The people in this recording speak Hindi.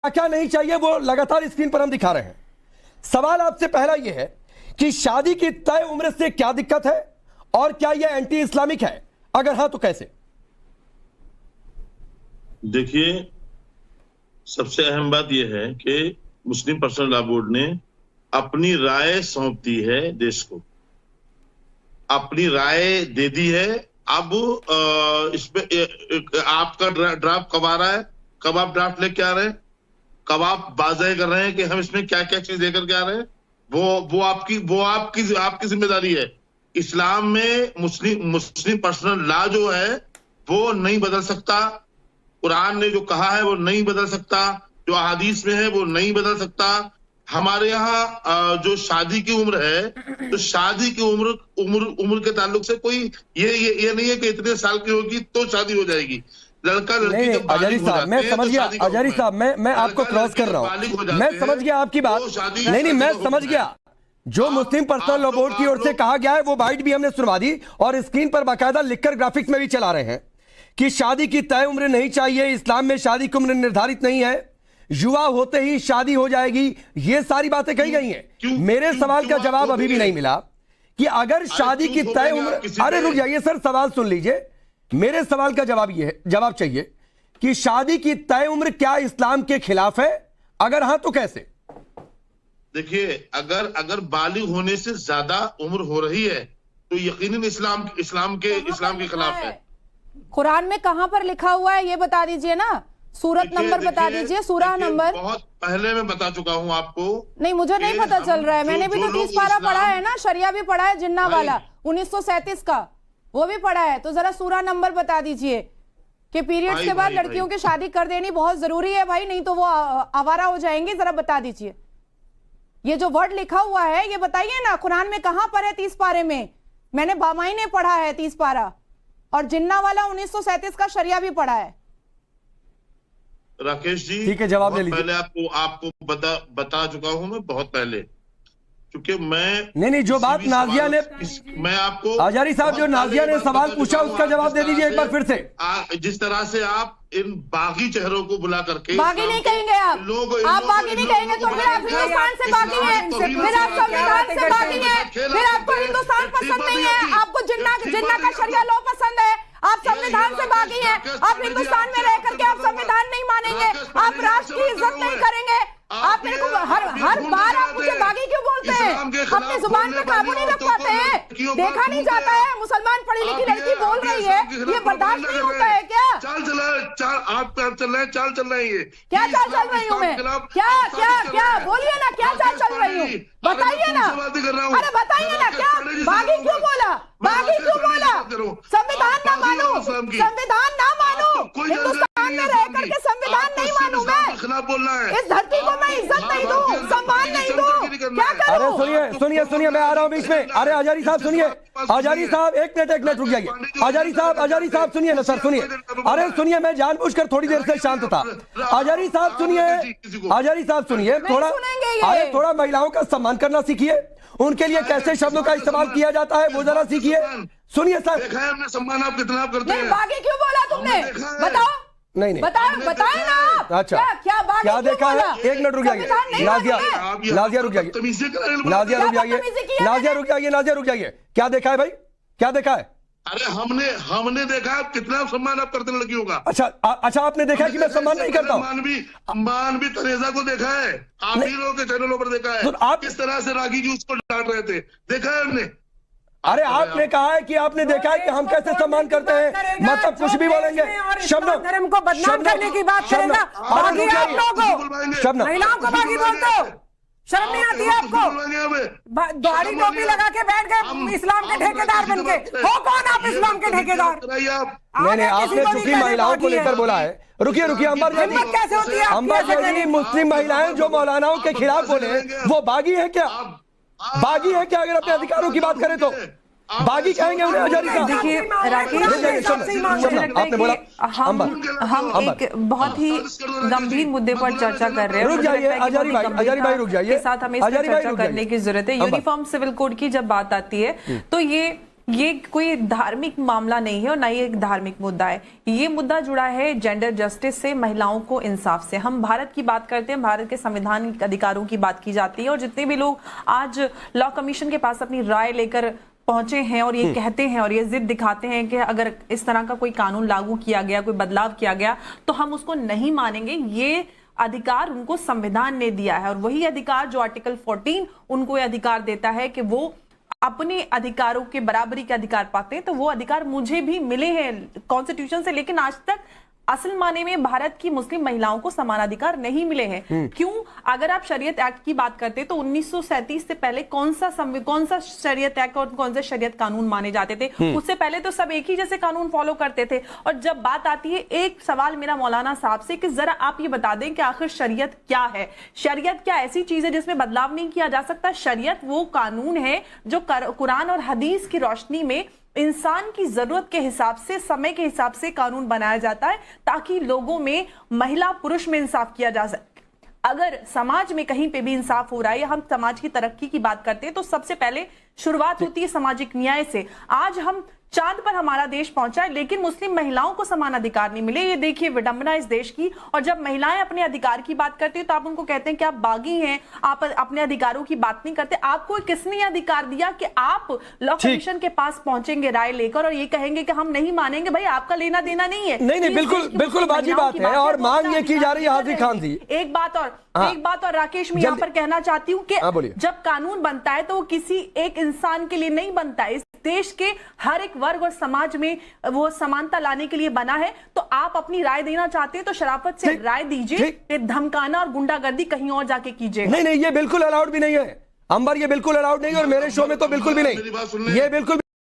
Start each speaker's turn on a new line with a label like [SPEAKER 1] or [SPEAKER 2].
[SPEAKER 1] क्या नहीं चाहिए वो लगातार स्क्रीन पर हम दिखा रहे हैं। सवाल आपसे पहला यह है कि शादी की तय उम्र से क्या दिक्कत है और क्या यह एंटी इस्लामिक है, अगर हां तो कैसे?
[SPEAKER 2] देखिए, सबसे अहम बात यह है कि मुस्लिम पर्सनल लॉ बोर्ड ने अपनी राय सौंप दी है देश को, अपनी राय दे दी है। अब इसमें आपका ड्राफ्ट कब आ रहा है, कब आप ड्राफ्ट लेके आ रहे हैं, कब आप बाज़ाह कर रहे हैं कि हम इसमें क्या क्या चीज लेकर के आ रहे हैं, वो आपकी जिम्मेदारी है। इस्लाम में मुस्लिम पर्सनल लॉ जो है वो नहीं बदल सकता। कुरान ने जो कहा है वो नहीं बदल सकता, जो अहादीस में है वो नहीं बदल सकता। हमारे यहाँ जो शादी की उम्र है, तो शादी की उम्र के ताल्लुक से कोई ये नहीं है कि इतने साल की होगी तो शादी हो जाएगी। लड़का लड़की जब
[SPEAKER 1] आजारी साहब, मैं समझ गया। आजारी साहब, मैं आपको क्रॉस कर रहा हूँ, मैं समझ गया आपकी बात। नहीं, मैं समझ गया। जो मुस्लिम पर्सनल लॉ बोर्ड की ओर से कहा गया है वो बाइट भी हमने सुनवा दी और स्क्रीन पर बाकायदा लिखकर ग्राफिक्स में भी चला रहे हैं कि शादी की तय उम्र नहीं चाहिए, इस्लाम में शादी की उम्र निर्धारित नहीं है, युवा होते ही शादी हो जाएगी, ये सारी बातें कही गई हैं। मेरे सवाल का जवाब अभी भी नहीं मिला कि अगर शादी की तय उम्र, अरे रुक जाइए सर, सवाल सुन लीजिए। मेरे सवाल का जवाब चाहिए कि शादी की तय उम्र क्या इस्लाम के खिलाफ है, अगर हां तो कैसे?
[SPEAKER 2] देखिए, अगर बालिग होने से ज्यादा उम्र हो रही है तो यकीनन इस्लाम के खिलाफ है।
[SPEAKER 3] कुरान में कहां पर लिखा हुआ है ये बता दीजिए ना, सूरत नंबर बता दीजिए, सूरह नंबर।
[SPEAKER 2] बहुत पहले मैं बता चुका हूं आपको।
[SPEAKER 3] नहीं, मुझे नहीं पता चल रहा है। मैंने भी तो 30 पारा पढ़ा है ना, शरिया भी पढ़ा है, जिन्ना वाला 1937 का वो भी पढ़ा है। तो जरा सूरह नंबर बता दीजिए कि पीरियड्स के बाद लड़कियों की शादी कर देनी बहुत जरूरी है भाई, नहीं तो वो आवारा हो जाएंगी। जरा बता दीजिए ये जो वर्ड लिखा हुआ है ये बताइए ना, कुरान में कहां पर है 30 पारे में? मैंने बामाई ने पढ़ा है 30 पारा और जिन्ना वाला 1937 का शरिया भी पढ़ा है।
[SPEAKER 2] राकेश जी,
[SPEAKER 1] ठीक है, जवाब ले लीजिए।
[SPEAKER 2] पहले आपको बता चुका हूं मैं बहुत पहले, क्योंकि मैं
[SPEAKER 1] नहीं, जो बात नाजिया ने,
[SPEAKER 2] मैं आपको
[SPEAKER 1] आजारी साहब जो नाजिया ने सवाल पूछा उसका जवाब दे दीजिए एक बार फिर से।
[SPEAKER 2] जिस तरह से आप इन बागी चेहरों को बुला करके,
[SPEAKER 3] बागी नहीं कहेंगे आप बागी नहीं कहेंगे तो फिर आप हिंदुस्तान से बागी हैं, फिर आप संविधान से बागी हैं, फिर आपको हिंदुस्तान पसंद नहीं है, आपको जिन्ना का शरिया लॉ पसंद है, आप संविधान से बागी हैं, आप हिंदुस्तान में रह करके आप संविधान नहीं मानेंगे, आप राष्ट्र की इज्जत नहीं करेंगे। आप मेरे को हर बार आप मुझे बागी क्यों बोलते हैं? अपनी जुबान पे काबू नहीं रख पाते हैं? देखा नहीं जाता है मुसलमान पढ़ी लिखी लड़की बोल रही है, ये बर्दाश्त नहीं होता है क्या?
[SPEAKER 2] चाल चल रहे हैं, चाल चल रही है।
[SPEAKER 3] क्या चाल चल रही हूँ मैं? क्या बोलिए ना, क्या चाल चल रही हूँ बताइए ना। अरे बताइए ना, क्या बागी क्यों बोला? बागी क्यों बोला? संविधान ना मानू, संविधान ना मानू, हिंदुस्तान में रह करके संविधान नहीं मानू मैं,
[SPEAKER 2] खिलाफ बोलना है।
[SPEAKER 3] इस धरती को मैं इज्जत नहीं दूं, सम्मान नहीं दूं, क्या करूं?
[SPEAKER 1] अरे सुनिए, मैं आ रहा हूं बीच में। अरे आजारी साहब सुनिए, आजारी साहब एक मिनट रुक जाइए। आजारी साहब सुनिए ना सर, सुनिए। अरे सुनिए, मैं जानबूझकर थोड़ी देर से शांत था। आजारी साहब सुनिए, थोड़ा महिलाओं का सम्मान करना सीखिए, उनके लिए कैसे शब्दों का इस्तेमाल किया जाता है वो जरा सीखिए। सुनिए सर,
[SPEAKER 2] देखा है हमने सम्मान आप कितना करते हैं।
[SPEAKER 3] बागी क्यों बोला तुमने? बताओ,
[SPEAKER 1] नहीं
[SPEAKER 3] बताए ना आप।
[SPEAKER 1] अच्छा, क्या देखा है? एक मिनट रुक जाइए, नाजिया रुक जाइए। क्या देखा है भाई, क्या देखा है?
[SPEAKER 2] अरे हमने देखा आप कितना सम्मान आप करते हैं लड़कियों का।
[SPEAKER 1] अच्छा, आपने देखा है कि मैं सम्मान नहीं करता हूँ?
[SPEAKER 2] मान भी तनेजा को देखा है, आप ही लोगों के चैनलों पर देखा है, आप किस तरह से रागी जी उसको डांट रहे थे, देखा है हमने।
[SPEAKER 1] अरे आपने कहा है कि आपने देखा है कि हम कैसे सम्मान करते हैं, मतलब कुछ भी बोलेंगे। शबनम,
[SPEAKER 4] धर्म को बदनाम करने की बात करें ना, बागी आप लोगों, महिलाओं को बागी बोलते हो, शर्म नहीं आती है आपको? दाढ़ी टोपी लगा के बैठ गए इस्लाम के ठेकेदार बन के, हो कौन आप इस्लाम के ठेकेदार?
[SPEAKER 1] नहीं, आपने चूंकि महिलाओं को लेकर बोला है। रुकिए अंबर जी, मुस्लिम महिलाएं जो मौलानाओं के खिलाफ बोले वो बागी है क्या? बागी है क्या? अगर अपने अधिकारों की बात करें तो बागी कहेंगे उन्हें? आजारी साहब
[SPEAKER 4] देखिए राकेश, आपने बोला हम एक बहुत ही गंभीर मुद्दे पर चर्चा कर रहे हैं।
[SPEAKER 1] रुक जाइए आजारी भाई रुक जाइए,
[SPEAKER 4] के साथ हमें इस पर चर्चा करने की जरूरत है। यूनिफॉर्म सिविल कोड की जब बात आती है तो ये
[SPEAKER 3] ये कोई धार्मिक मामला नहीं है और ना ही एक धार्मिक मुद्दा है। ये मुद्दा जुड़ा है जेंडर जस्टिस से, महिलाओं को इंसाफ से। हम भारत की बात करते हैं, भारत के संवैधानिक अधिकारों की बात की जाती है और जितने भी लोग आज लॉ कमीशन के पास अपनी राय लेकर पहुंचे हैं और ये कहते हैं और ये जिद दिखाते हैं कि अगर इस तरह का कोई कानून लागू किया गया, कोई बदलाव किया गया तो हम उसको नहीं मानेंगे, ये अधिकार उनको संविधान ने दिया है। और वही अधिकार जो आर्टिकल 14 उनको ये अधिकार देता है कि वो अपने अधिकारों के बराबरी के अधिकार पाते हैं, तो वो अधिकार मुझे भी मिले हैं कॉन्स्टिट्यूशन से। लेकिन आज तक असल माने में भारत की मुस्लिम महिलाओं को समान अधिकार नहीं मिले हैं। क्यों? अगर आप शरीयत एक्ट की बात करते तो 1937 से पहले कौन सा शरीयत एक्ट और कौन से शरीयत कानून माने जाते थे? उससे पहले तो सब एक ही जैसे कानून फॉलो करते थे। और जब बात आती है, एक सवाल मेरा मौलाना साहब से कि जरा आप ये बता दें कि आखिर शरीयत क्या है? शरीयत क्या ऐसी चीज है जिसमें बदलाव नहीं किया जा सकता? शरीयत वो कानून है जो कुरान और हदीस की रोशनी में इंसान की जरूरत के हिसाब से, समय के हिसाब से कानून बनाया जाता है ताकि लोगों में, महिला पुरुष में इंसाफ किया जा सके। अगर समाज में कहीं पे भी इंसाफ हो रहा है या हम समाज की तरक्की की बात करते हैं तो सबसे पहले शुरुआत होती है सामाजिक न्याय से। आज हम चांद पर हमारा देश पहुंचा है लेकिन मुस्लिम महिलाओं को समान अधिकार नहीं मिले। ये देखिए विडंबना इस देश की। और जब महिलाएं अपने अधिकार की बात करती है तो आप उनको कहते हैं कि आप बागी हैं, आप अपने अधिकारों की बात नहीं करते। आपको किसने अधिकार दिया कि आप लॉ कमीशन के पास पहुंचेंगे राय लेकर और ये कहेंगे कि हम नहीं मानेंगे? भाई आपका लेना देना नहीं है।
[SPEAKER 1] नहीं, बिल्कुल वाजिब बात है और मांग ये की जा रही है हाजी खान जी।
[SPEAKER 3] एक बात और राकेश मैं यहाँ पर कहना चाहती हूँ कि जब कानून बनता है तो वो किसी एक इंसान के लिए नहीं बनता है, इस देश के हर एक वर्ग और समाज में वो समानता लाने के लिए बना है। तो आप अपनी राय देना चाहते हैं तो शराफत से राय दीजिए, धमकाना और गुंडागर्दी कहीं और जाके कीजिए।
[SPEAKER 1] नहीं, ये बिल्कुल अलाउड भी नहीं है अंबर, ये बिल्कुल अलाउड नहीं है और मेरे शो में तो बिल्कुल भी नहीं, ये बिल्कुल